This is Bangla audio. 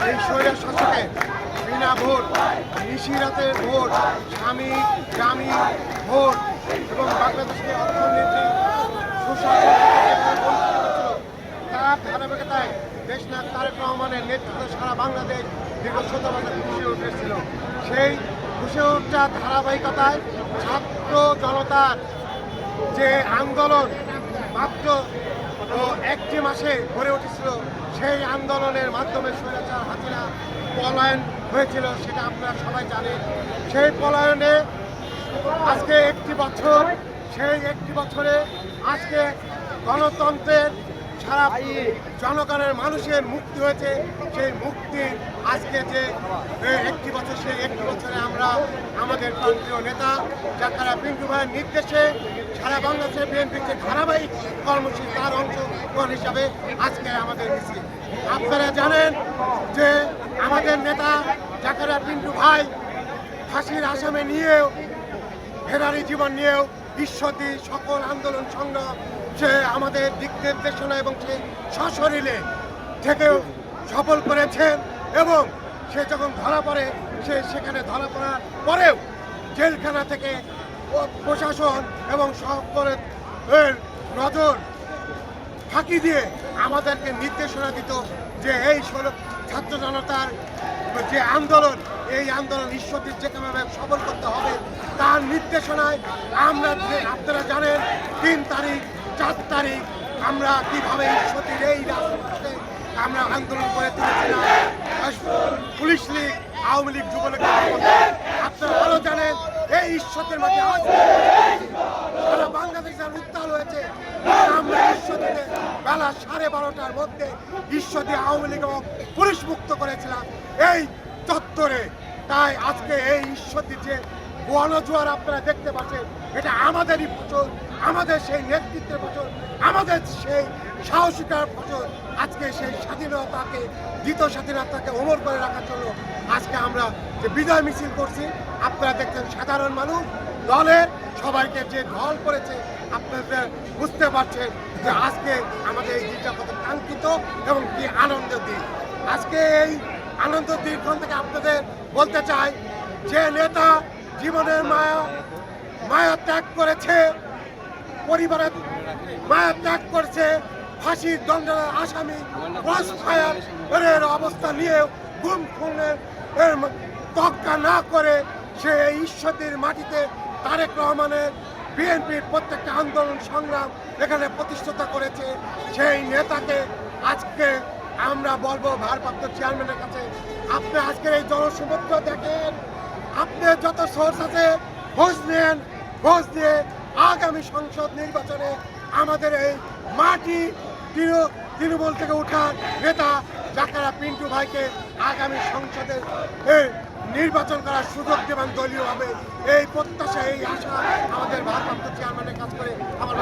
এই স্বৈরাচার শাসকের বিনা ভোট, নিশিরাতের ভোট, স্বামী গ্রামী ভোট এবং বাংলাদেশকে অর্থনীতি সুশাসন তার ধারাবাহিকতায় দেশনায়ক তারেক রহমানের নেতৃত্বে সারা বাংলাদেশ দীর্ঘ 17 বছর খুশি উঠেছিল। সেই খুশি ওঠার ধারাবাহিকতায় ছাত্র জনতার যে আন্দোলন মাত্র একটি মাসে গড়ে উঠেছিল, সেই আন্দোলনের মাধ্যমে স্বৈরাচার হাসিনা পলায়ন হয়েছিল, সেটা আপনারা সবাই জানেন। সেই পলায়নে আজকে একটি বছর, সেই একটি বছরে আজকে গণতন্ত্রের সারা জনগণের মানুষের মুক্তি হয়েছে। সেই মুক্তি আজকে যে একটি বছর, সেই একটি বছরে আমরা আমাদের প্রান্তীয় নেতা যারা পিন্টু ভাইয়ের নির্দেশে সারা বাংলাদেশের বিএনপির যে ধারাবাহিক কর্মসূচি তার অংশগ্রহণ হিসাবে আজকে আমাদের মিছিল। আপনারা জানেন যে আমাদের নেতা জাকারিয়া পিন্টু ভাই ফাঁসির আসামে নিয়েও ফেরারি জীবন নিয়েও বিশ্বদি সকল আন্দোলন সংগ্রাম সে আমাদের দিক নির্দেশনা এবং সে সশরীরে থেকেও সফল করেছেন। এবং সে যখন ধরা পড়ে, সে সেখানে ধরা পড়ার পরেও জেলখানা থেকে প্রশাসন এবং সকলের নজর ফাঁকি দিয়ে আমাদেরকে নির্দেশনা দিত যে এই ছাত্র জনতার যে আন্দোলন, এই আন্দোলন ঈশ্বরদীর যেভাবে সফল করতে হবে তার নির্দেশনায় আমরা, আপনারা জানেন 3 তারিখ 4 তারিখ আমরা কীভাবে ঈশ্বরদীর এই রাজপথে আমরা আন্দোলন করে তুলেছিলাম। পুলিশ লীগ, আওয়ামী লীগ, যুবলীগ, আপনারা ভালো জানেন এই ঈশ্বরদের মাঝে সারা বাংলাদেশ উত্তাল হয়েছে। আমরা ঈশ্বরদীতে বেলা 12:30টার মধ্যে ঈশ্বরদী আওয়ামী লীগ এবং পুলিশ মুক্ত করেছিলাম এই চত্বরে। তাই আজকে এই ঈশ্বরদীর যে গণজোয়ার আপনারা দেখতে পাচ্ছেন, এটা আমাদেরই ফসল, আমাদের সেই নেতৃত্বের ফসল, আমাদের সেই সাহসিকার ফসল। আজকে সেই স্বাধীনতাকে, দ্বিতীয় স্বাধীনতাকে অমর করে রাখার জন্য আজকে আমরা যে বিজয় মিছিল করছি, আপনারা দেখছেন সাধারণ মানুষ দলের সবাইকে যে ঢল করেছে, আপনারা বুঝতে পারছেন যে আজকে আমাদের এই দিনটা কত কাঙ্ক্ষিত এবং কি আনন্দের দিন। আজকে এই আনন্দের দিনক্ষণ থেকে আপনাদের বলতে চাই যে নেতা জীবনের মায়া ত্যাগ করেছে, পরিবারের মায়া ত্যাগ করেছে, ফাঁসির দণ্ডের আসামি ক্রস ফায়ারের অবস্থা নিয়েও গুম খুনের তক্কা না করে সে ঈশ্বরদীর মাটিতে তারেক রহমানের বিএনপির প্রত্যেকটা আন্দোলন সংগ্রাম এখানে প্রতিষ্ঠাতা করেছে। সেই নেতাকে আজকে আমরা বলবো ভারপ্রাপ্ত চেয়ারম্যানের কাছে, আপনি আজকের এই জনসমুদ্র দেখেন, আপনি যত সোর্স আছে খোঁজ নেন, খোঁজ নিয়ে আগামী সংসদ নির্বাচনে আমাদের এই মাটি তৃণমূল থেকে উঠার নেতা জাকারিয়া পিন্টু ভাইকে আগামী সংসদের নির্বাচন করার সুযোগ দেবেন দলীয়ভাবে। এই প্রত্যাশা, এই আশা আমাদের ভারপ্রাপ্ত চেয়ারম্যানের কাছ করে আমার